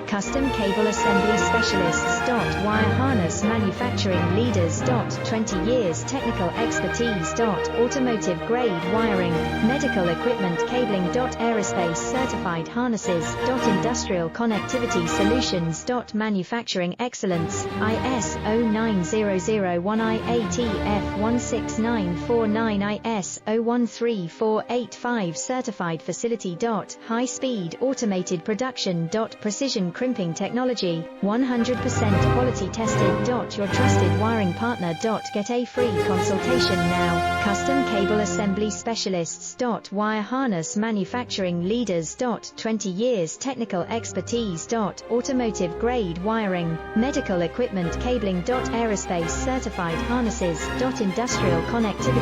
Custom Cable Assembly Specialists. Wire harness manufacturing leaders. 20 years technical expertise. Automotive grade wiring, medical equipment cabling. Aerospace certified harnesses. Industrial connectivity solutions. Manufacturing excellence. ISO 9001 IATF 16949 ISO 13485 certified facility. High speed automated production. Precision crimping technology, 100% quality tested. Your trusted wiring partner. Get a free consultation now. Custom Cable Assembly Specialists. Wire harness manufacturing leaders. 20 years technical expertise. Automotive grade wiring, medical equipment cabling. Aerospace certified harnesses. Industrial connectivity